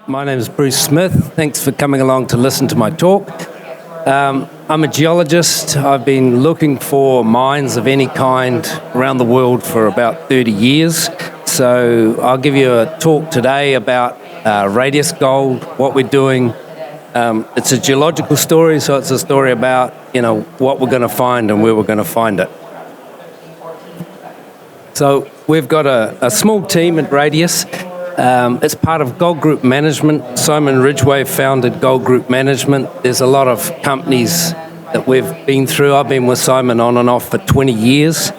My name is Bruce Smith. Thanks for coming along to listen to my talk. I'm a geologist. I've been looking for mines of any kind around the world for about 30 years. So I'll give you a talk today about Radius Gold, what we're doing. It's a geological story, so it's a story about, what we're going to find and where we're going to find it. So we've got a small team at Radius. It's part of Gold Group Management. Simon Ridgway founded Gold Group Management. There's a lot of companies that we've been through. I've been with Simon on and off for 20 years.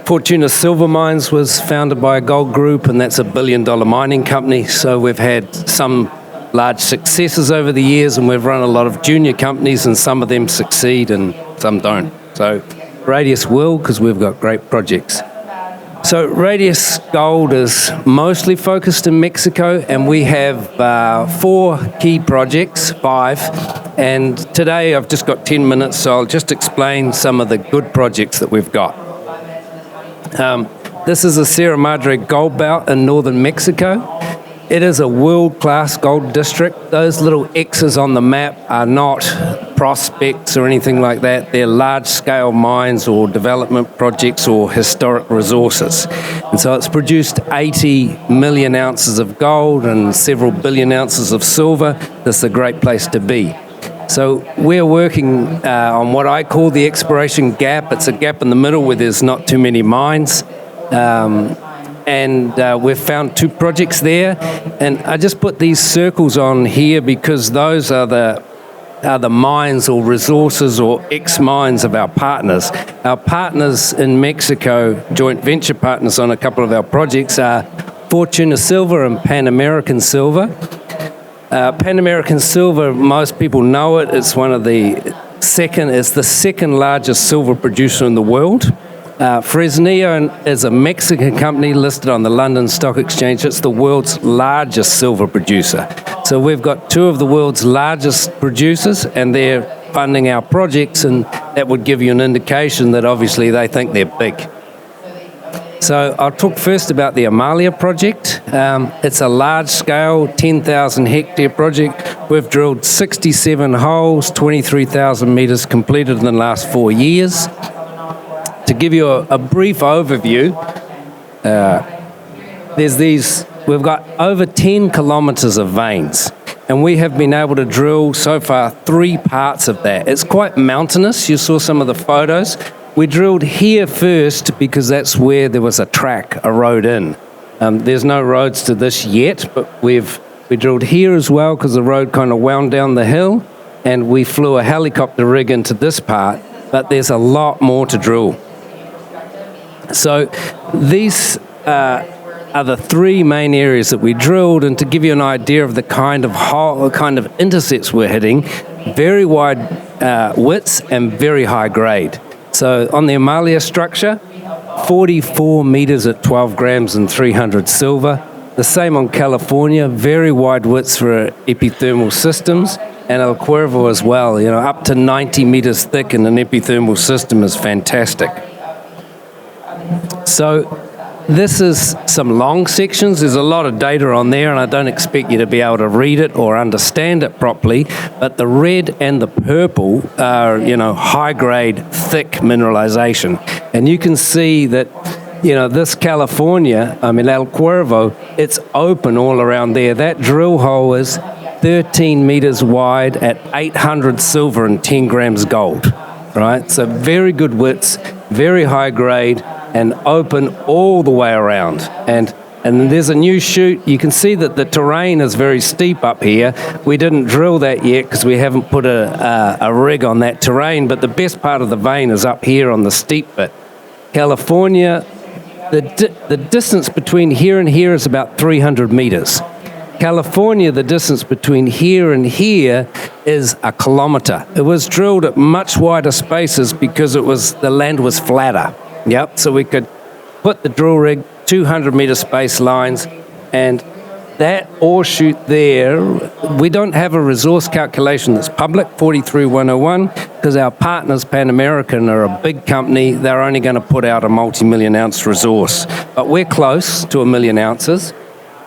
Fortuna Silver Mines was founded by a gold group, and that's $1 billion mining company. So we've had some large successes over the years, and we've run a lot of junior companies, and some of them succeed and some don't. So Radius will, because we've got great projects. So Radius Gold is mostly focused in Mexico, and we have 4 key projects, 5. And today I've just got 10 minutes, so I'll just explain some of the good projects that we've got. This is a Sierra Madre gold belt in northern Mexico. It is a world-class gold district. Those little X's on the map are not prospects or anything like that. They're large-scale mines or development projects or historic resources. And so it's produced 80 million ounces of gold and several billion ounces of silver. This is a great place to be. So we're working on what I call the exploration gap. It's a gap in the middle where there's not too many mines. And we've found 2 projects there. And I just put these circles on here because those are the mines or resources or ex-mines of our partners. Our partners in Mexico, joint venture partners on a couple of our projects, are Fortuna Silver and Pan American Silver. Pan American Silver, most people know it. It's the second largest silver producer in the world. Fresnillo is a Mexican company listed on the London Stock Exchange. It's the world's largest silver producer. So we've got 2 of the world's largest producers, and they're funding our projects, and that would give you an indication that obviously they think they're big. So I'll talk first about the Amalia Project. It's a large-scale, 10,000-hectare project. We've drilled 67 holes, 23,000 meters completed in the last 4 years. To give you a brief overview, we've got over 10 kilometers of veins, and we have been able to drill so far 3 parts of that. It's quite mountainous. You saw some of the photos. We drilled here first because that's where there was a road in. There's no roads to this yet, but we drilled here as well because the road kind of wound down the hill, and we flew a helicopter rig into this part, but there's a lot more to drill. So these are the 3 main areas that we drilled, and to give you an idea of the kind of intercepts we're hitting, very wide widths and very high grade. So on the Amalia structure, 44 meters at 12 grams and 300 silver. The same on California, very wide widths for epithermal systems, and El Cuervo as well. Up to 90 meters thick in an epithermal system is fantastic. So this is some long sections. There's a lot of data on there, and I don't expect you to be able to read it or understand it properly, but the red and the purple are, high-grade, thick mineralization. And you can see that, this California, El Cuervo, it's open all around there. That drill hole is 13 meters wide at 800 silver and 10 grams gold, right? So very good widths, very high grade, and open all the way around. And there's a new chute. You can see that the terrain is very steep up here. We didn't drill that yet because we haven't put a rig on that terrain, but the best part of the vein is up here on the steep bit. California, the distance between here and here is about 300 meters. California, the distance between here and here is 1 kilometer. It was drilled at much wider spaces because the land was flatter. Yep, so we could put the drill rig, 200-meter space lines, and that ore chute there, we don't have a resource calculation that's public, 43101, because our partners, Pan American, are a big company. They're only going to put out a multi-million ounce resource. But we're close to 1 million ounces,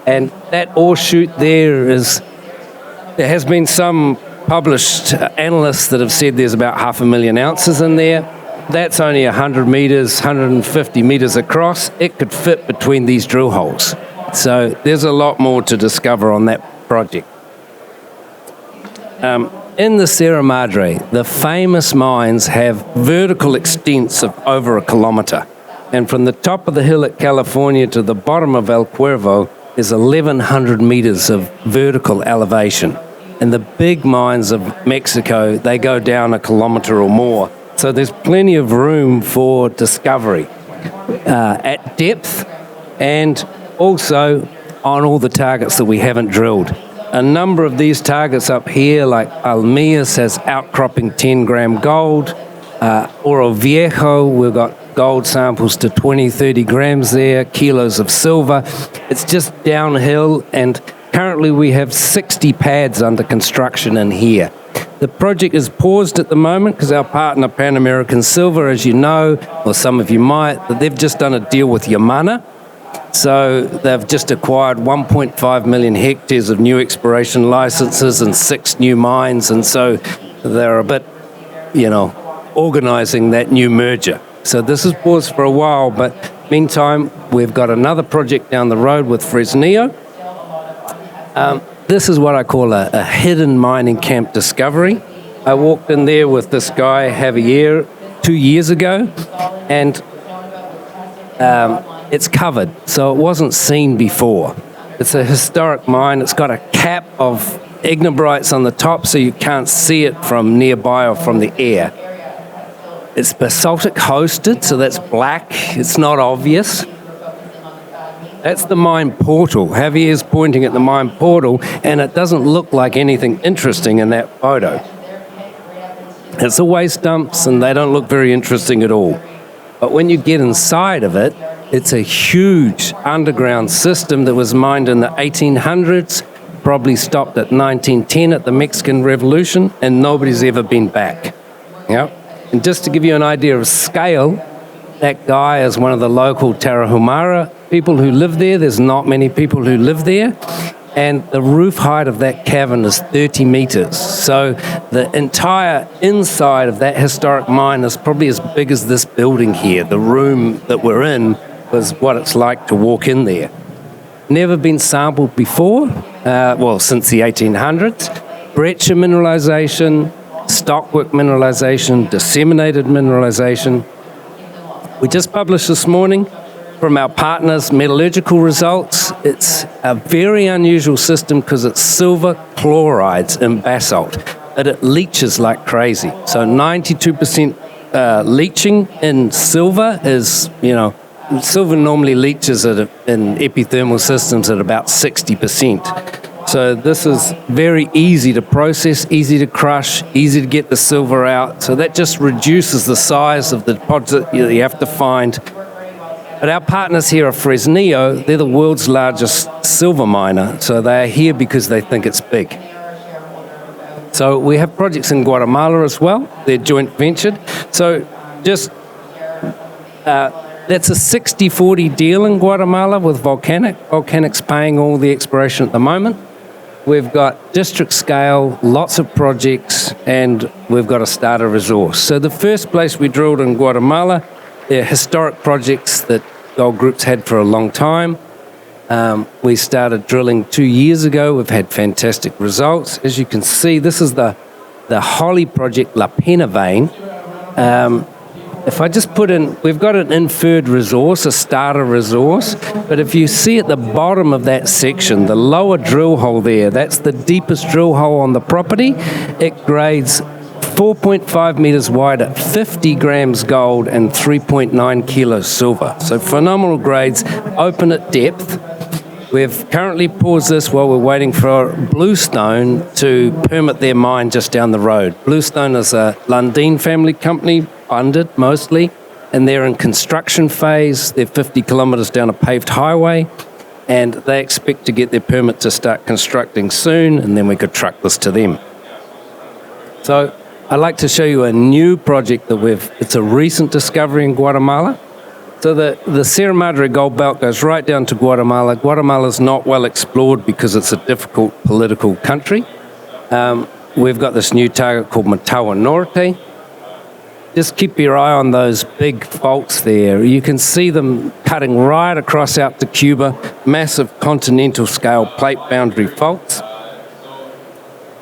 and that ore chute there is There has been some published analysts that have said there's about 500,000 ounces in there. That's only 100 metres, 150 metres across. It could fit between these drill holes. So there's a lot more to discover on that project. In the Sierra Madre, the famous mines have vertical extents of over 1 kilometre. And from the top of the hill at California to the bottom of El Cuervo is 1,100 metres of vertical elevation. And the big mines of Mexico, they go down 1 kilometre or more. So there's plenty of room for discovery at depth and also on all the targets that we haven't drilled. A number of these targets up here, like Almias, has outcropping 10-gram gold. Oro Viejo, we've got gold samples to 20, 30 grams there, kilos of silver. It's just downhill, and currently we have 60 pads under construction in here. The project is paused at the moment because our partner Pan American Silver, as you know, or some of you might, they've just done a deal with Yamana. So they've just acquired 1.5 million hectares of new exploration licenses and 6 new mines, and so they're a bit, organising that new merger. So this is paused for a while, but meantime, we've got another project down the road with Fresnillo. This is what I call a hidden mining camp discovery. I walked in there with this guy, Javier, 2 years ago, and it's covered, so it wasn't seen before. It's a historic mine. It's got a cap of ignimbrites on the top, so you can't see it from nearby or from the air. It's basaltic hosted, so that's black. It's not obvious. That's the mine portal. Javier's pointing at the mine portal, and it doesn't look like anything interesting in that photo. It's a waste dumps, and they don't look very interesting at all. But when you get inside of it, it's a huge underground system that was mined in the 1800s, probably stopped at 1910 at the Mexican Revolution, and nobody's ever been back. And just to give you an idea of scale, that guy is one of the local Tarahumara people who live there. There's not many people who live there. And the roof height of that cavern is 30 metres. So the entire inside of that historic mine is probably as big as this building here. The room that we're in was what it's like to walk in there. Never been sampled before, since the 1800s. Breccia mineralisation, stockwork mineralisation, disseminated mineralisation. We just published this morning from our partners metallurgical results. It's a very unusual system because it's silver chlorides in basalt, but it leaches like crazy. So 92% leaching in silver is, silver normally leaches in epithermal systems at about 60%. So this is very easy to process, easy to crush, easy to get the silver out. So that just reduces the size of the deposit you have to find. But our partners here are Fresnillo. They're the world's largest silver miner. So they are here because they think it's big. So we have projects in Guatemala as well. They're joint ventured. So just that's a 60-40 deal in Guatemala with Volcanic. Volcanic's paying all the exploration at the moment. We've got district scale, lots of projects, and we've got a starter resource. So the first place we drilled in Guatemala, they're historic projects that gold groups had for a long time. We started drilling 2 years ago. We've had fantastic results. As you can see, this is the Holly project, La Pena vein. If I just put in, we've got an inferred resource, a starter resource, but if you see at the bottom of that section, the lower drill hole there, that's the deepest drill hole on the property. It grades 4.5 metres wide at 50 grams gold and 3.9 kilos silver. So phenomenal grades, open at depth. We've currently paused this while we're waiting for Bluestone to permit their mine just down the road. Bluestone is a Lundin family company, funded mostly, and they're in construction phase. They're 50 kilometres down a paved highway, and they expect to get their permit to start constructing soon, and then we could truck this to them. So I'd like to show you a new project that it's a recent discovery in Guatemala. So the Sierra Madre Gold Belt goes right down to Guatemala. Guatemala's not well explored because it's a difficult political country. We've got this new target called Matawa Norte. Just keep your eye on those big faults there. You can see them cutting right across out to Cuba, massive continental scale plate boundary faults.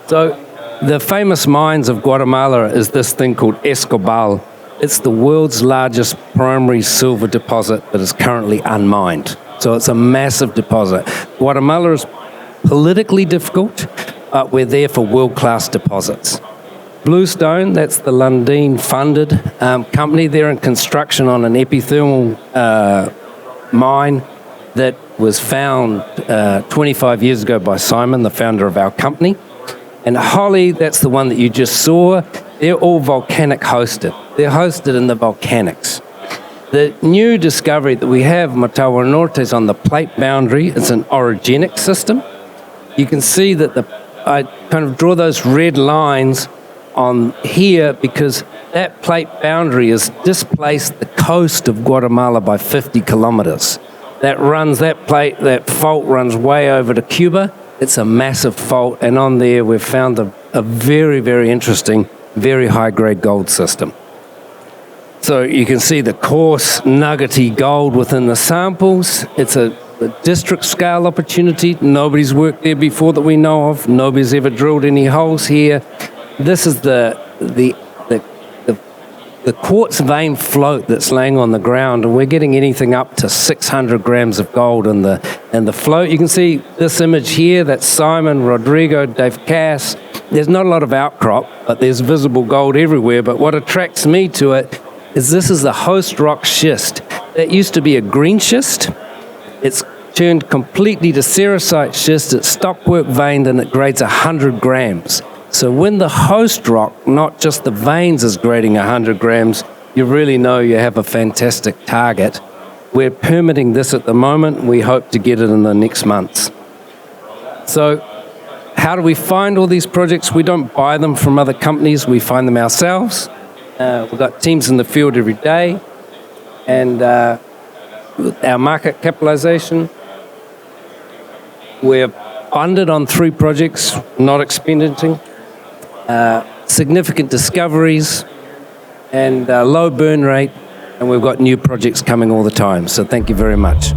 So the famous mines of Guatemala is this thing called Escobal. It's the world's largest primary silver deposit that is currently unmined. So it's a massive deposit. Guatemala is politically difficult, but we're there for world-class deposits. Bluestone, that's the Lundin-funded company. They're in construction on an epithermal mine that was found 25 years ago by Simon, the founder of our company. And Holly, that's the one that you just saw. They're all volcanic hosted. They're hosted in the volcanics. The new discovery that we have, Matawa Norte, is on the plate boundary. It's an orogenic system. You can see that I kind of draw those red lines on here because that plate boundary has displaced the coast of Guatemala by 50 kilometers. That fault runs way over to Cuba. It's a massive fault, and on there we've found a very, very interesting, very high-grade gold system. So you can see the coarse, nuggety gold within the samples. It's a district-scale opportunity. Nobody's worked there before that we know of. Nobody's ever drilled any holes here. This is the quartz vein float that's laying on the ground, and we're getting anything up to 600 grams of gold in the float. You can see this image here. That's Simon, Rodrigo, Dave Cass. There's not a lot of outcrop, but there's visible gold everywhere. But what attracts me to it is this is the host rock schist. That used to be a green schist. It's turned completely to sericite schist. It's stockwork veined, and it grades 100 grams. So when the host rock, not just the veins, is grading 100 grams, you really know you have a fantastic target. We're permitting this at the moment. We hope to get it in the next months. So how do we find all these projects? We don't buy them from other companies. We find them ourselves. We've got teams in the field every day. And our market capitalization, we're funded on 3 projects, not expending. Significant discoveries and low burn rate, and we've got new projects coming all the time. So thank you very much.